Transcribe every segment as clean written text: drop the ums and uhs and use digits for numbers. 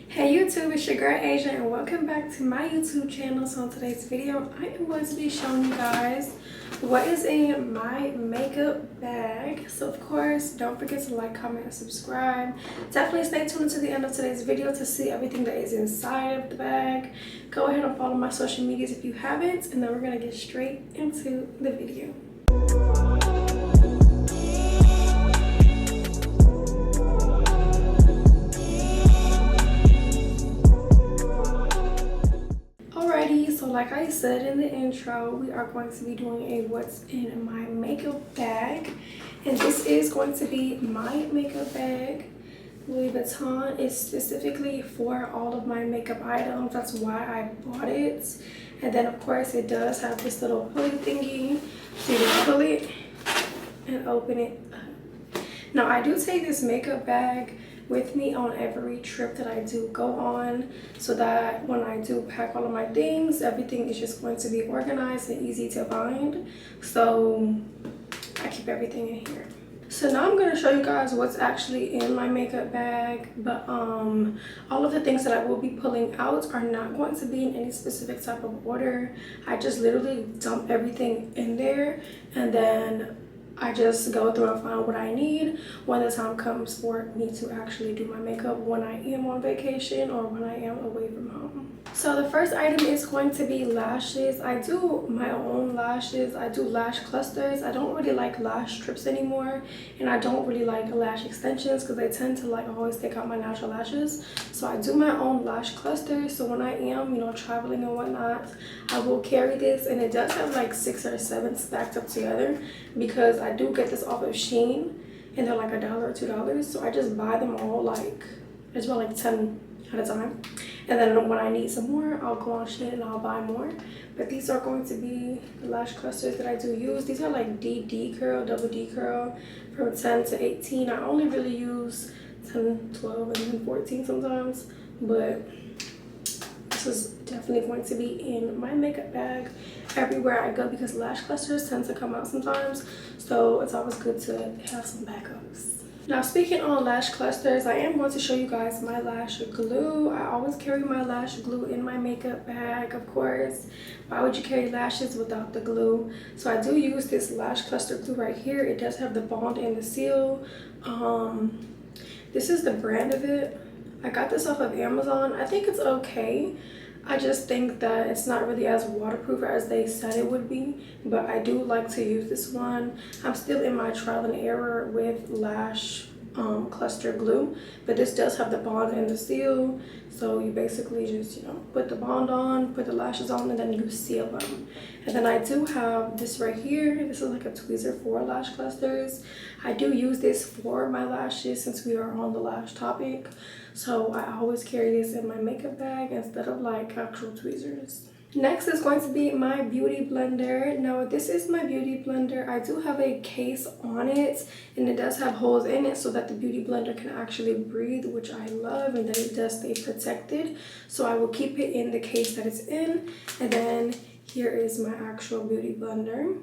Hey YouTube, it's your girl Asia and welcome back to my YouTube channel. So in today's video, I am going to be showing you guys what is in my makeup bag. So of course, don't forget to like, comment, and subscribe. Definitely stay tuned to the end of today's video to see everything that is inside of the bag. Go ahead and follow my social medias if you haven't, and then we're going to get straight into the video. So like I said in the intro, we are going to be doing a what's in my makeup bag, and this is going to be my makeup bag. Louis Vuitton is specifically for all of my makeup items. That's why I bought it. And then of course it does have this little pulley thingy, so you just pull it and open it up. Now I do take this makeup bag with me on every trip that I do go on, so that when I do pack all of my things, everything is just going to be organized and easy to find. So I keep everything in here. So now I'm going to show you guys what's actually in my makeup bag, but all of the things that I will be pulling out are not going to be in any specific type of order. I just literally dump everything in there, and then I just go through and find what I need when the time comes for me to actually do my makeup when I am on vacation or when I am away from home. So the first item is going to be lashes. I do my own lashes. I do lash clusters. I don't really like lash strips anymore, and I don't really like lash extensions because they tend to like always take out my natural lashes. So I do my own lash clusters. So when I am, traveling and whatnot, I will carry this, and it does have like 6 or 7 stacked up together because I do get this off of Shein, and they're like $1 or $2. So I just buy them all, like it's about like 10 at a time, and then when I need some more, I'll go on Shein and I'll buy more. But these are going to be the lash clusters that I do use. These are like D curl, double D curl, from 10 to 18. I only really use 10, 12, and even 14 sometimes, but this is definitely going to be in my makeup bag everywhere I go because lash clusters tend to come out sometimes, so it's always good to have some backups. Now speaking on lash clusters, I am going to show you guys my lash glue. I always carry my lash glue in my makeup bag, of course. Why would you carry lashes without the glue? So I do use this lash cluster glue right here. It does have the bond and the seal. This is the brand of it. I got this off of Amazon. I think it's okay. I just think that it's not really as waterproof as they said it would be, but I do like to use this one. I'm still in my trial and error with lash cluster glue, but this does have the bond and the seal. So you basically just put the bond on, put the lashes on, and then you seal them. And then I do have this right here. This is like a tweezer for lash clusters. I do use this for my lashes since we are on the lash topic, so I always carry this in my makeup bag instead of like actual tweezers. Next is going to be my beauty blender. Now this is my beauty blender. I do have a case on it, and it does have holes in it so that the beauty blender can actually breathe, which I love, and then it does stay protected. So I will keep it in the case that it's in. And then here is my actual beauty blender.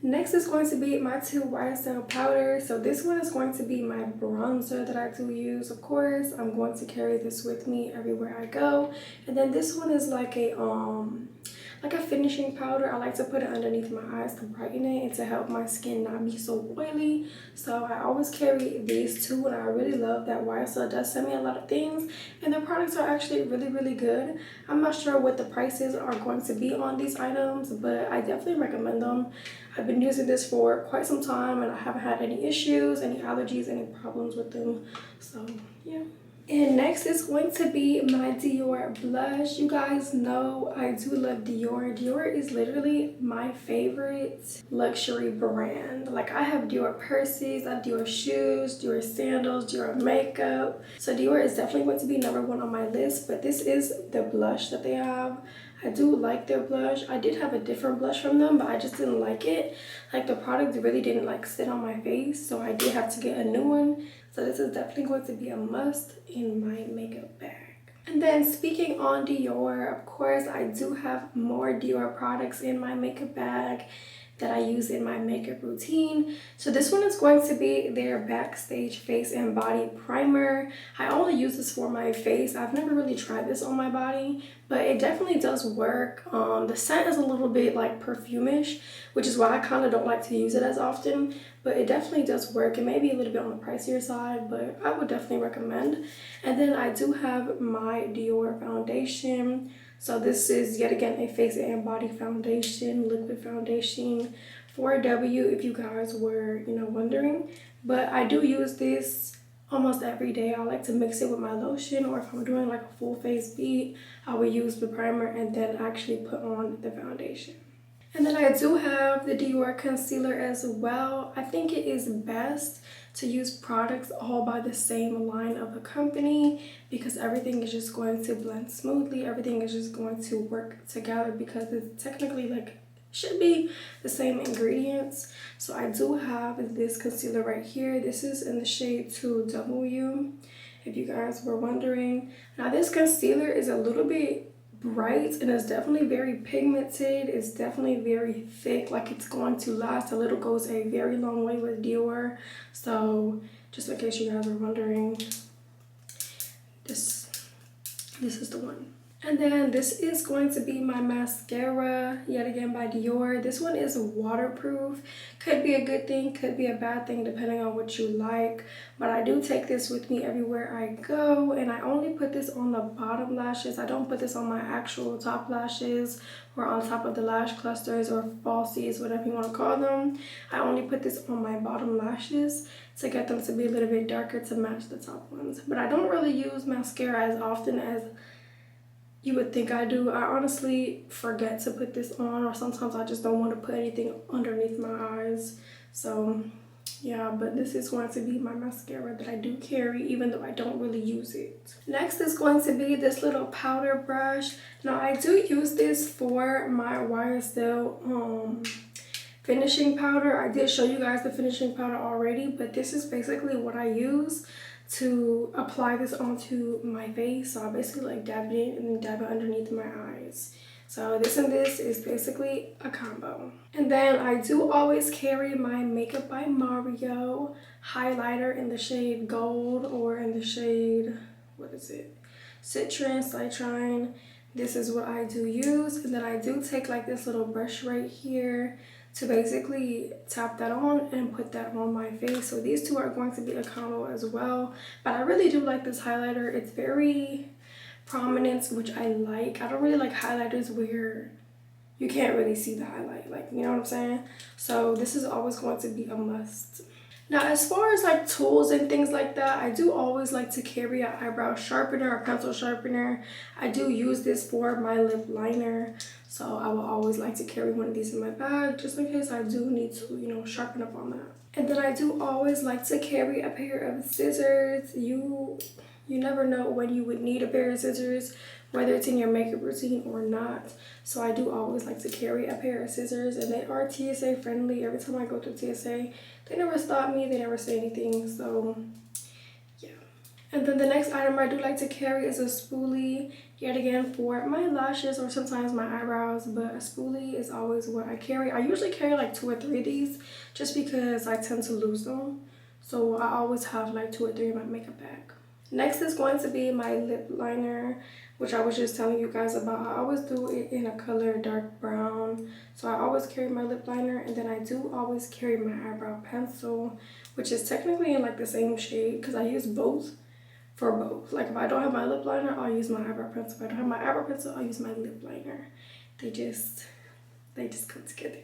Next is going to be my 2 YSL Powder. So this one is going to be my bronzer that I do use. Of course, I'm going to carry this with me everywhere I go. And then this one is like a finishing powder. I like to put it underneath my eyes to brighten it and to help my skin not be so oily. So I always carry these two, and I really love that YSL does send me a lot of things, and their products are actually really good. I'm not sure what the prices are going to be on these items, but I definitely recommend them. I've been using this for quite some time, and I haven't had any issues, any allergies, any problems with them. So yeah. And next is going to be my Dior Blush. You guys know I do love Dior. Dior is literally my favorite luxury brand. Like I have Dior purses, I have Dior shoes, Dior sandals, Dior makeup. So Dior is definitely going to be #1 on my list, but this is the blush that they have. I do like their blush. I did have a different blush from them, but I just didn't like it. Like the product really didn't like sit on my face, so I did have to get a new one. So this is definitely going to be a must in my makeup bag. And then speaking on Dior, of course, I do have more Dior products in my makeup bag. that I use in my makeup routine. So this one is going to be their Backstage Face and Body Primer. I only use this for my face. I've never really tried this on my body, but it definitely does work. The scent is a little bit like perfumish, which is why I kind of don't like to use it as often, but it definitely does work. It may be a little bit on the pricier side, but I would definitely recommend. And then I do have my Dior foundation. So this is yet again a face and body foundation, liquid foundation, 4W if you guys were, wondering. But I do use this almost every day. I like to mix it with my lotion, or if I'm doing like a full face beat, I will use the primer and then actually put on the foundation. And then I do have the Dior Concealer as well. I think it is best to use products all by the same line of the company, because everything is just going to blend smoothly. Everything is just going to work together because it's technically like should be the same ingredients. So I do have this concealer right here. This is in the shade 2W, if you guys were wondering. Now this concealer is a little bit bright and it's definitely very pigmented. It's definitely very thick, like it's going to last. A little goes a very long way with Dior. So just in case you guys are wondering, this is the one. And then this is going to be my mascara, yet again by Dior. This one is waterproof. Could be a good thing, could be a bad thing, depending on what you like. But I do take this with me everywhere I go. And I only put this on the bottom lashes. I don't put this on my actual top lashes or on top of the lash clusters or falsies, whatever you want to call them. I only put this on my bottom lashes to get them to be a little bit darker to match the top ones. But I don't really use mascara as often as you would think I do. I honestly forget to put this on, or sometimes I just don't want to put anything underneath my eyes. So yeah, but this is going to be my mascara that I do carry, even though I don't really use it. Next is going to be this little powder brush. Now I do use this for my YSL finishing powder. I did show you guys the finishing powder already, but this is basically what I use to apply this onto my face. So I basically like dab it in and then dab it underneath my eyes. So this and this is basically a combo. And then I do always carry my Makeup by Mario highlighter in the shade Gold, or in the shade, what is it? Citrine. This is what I do use. And then I do take like this little brush right here to basically tap that on and put that on my face. So these two are going to be a combo as well. But I really do like this highlighter. It's very prominent, which I like. I don't really like highlighters where you can't really see the highlight, like, you know what I'm saying? So this is always going to be a must. Now as far as like tools and things like that, I do always like to carry an eyebrow sharpener or pencil sharpener. I do use this for my lip liner. So I will always like to carry one of these in my bag just in case I do need to, sharpen up on that. And then I do always like to carry a pair of scissors. You never know when you would need a pair of scissors, whether it's in your makeup routine or not. So I do always like to carry a pair of scissors, and they are TSA friendly. Every time I go through TSA, they never stop me, they never say anything, so yeah. And then the next item I do like to carry is a spoolie, yet again for my lashes or sometimes my eyebrows, but a spoolie is always what I carry. I usually carry like 2 or 3 of these just because I tend to lose them. So I always have like 2 or 3 in my makeup bag. Next is going to be my lip liner, which I was just telling you guys about. I always do it in a color dark brown. So I always carry my lip liner, and then I do always carry my eyebrow pencil, which is technically in like the same shade because I use both for both. Like if I don't have my lip liner, I'll use my eyebrow pencil. If I don't have my eyebrow pencil, I'll use my lip liner. They just come together.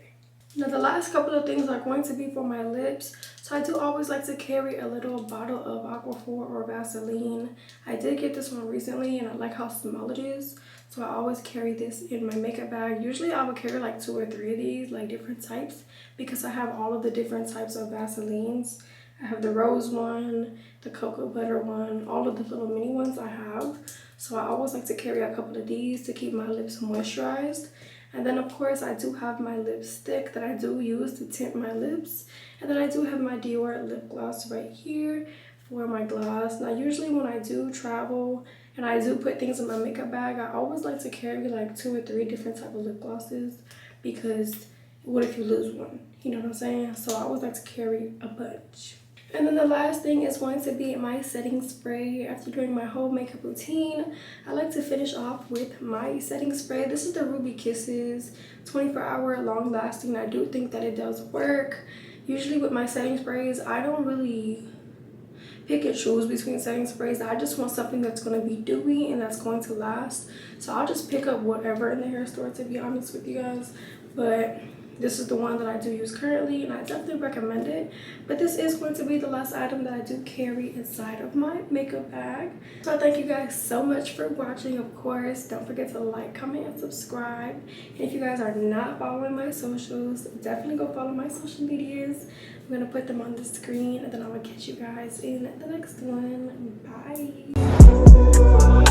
Now the last couple of things are going to be for my lips. So I do always like to carry a little bottle of Aquaphor or Vaseline. I did get this one recently and I like how small it is. So I always carry this in my makeup bag. Usually I would carry like 2 or 3 of these, like different types, because I have all of the different types of Vaselines. I have the rose one, the cocoa butter one, all of the little mini ones I have. So I always like to carry a couple of these to keep my lips moisturized. And then of course I do have my lipstick that I do use to tint my lips. And then I do have my Dior lip gloss right here for my gloss. Now usually when I do travel and I do put things in my makeup bag, I always like to carry like 2 or 3 different type of lip glosses because what if you lose one? You know what I'm saying? So I always like to carry a bunch. And then the last thing is going to be my setting spray. After doing my whole makeup routine, I like to finish off with my setting spray. This is the Ruby Kisses 24-hour long lasting. I do think that it does work. Usually with my setting sprays, I don't really pick and choose between setting sprays. I just want something that's going to be dewy and that's going to last. So I'll just pick up whatever in the hair store, to be honest with you guys. But this is the one that I do use currently, and I definitely recommend it. But this is going to be the last item that I do carry inside of my makeup bag. So thank you guys so much for watching. Of course, don't forget to like, comment, and subscribe. And if you guys are not following my socials, definitely go follow my social medias. I'm gonna put them on the screen, and then I'm gonna catch you guys in the next one. Bye.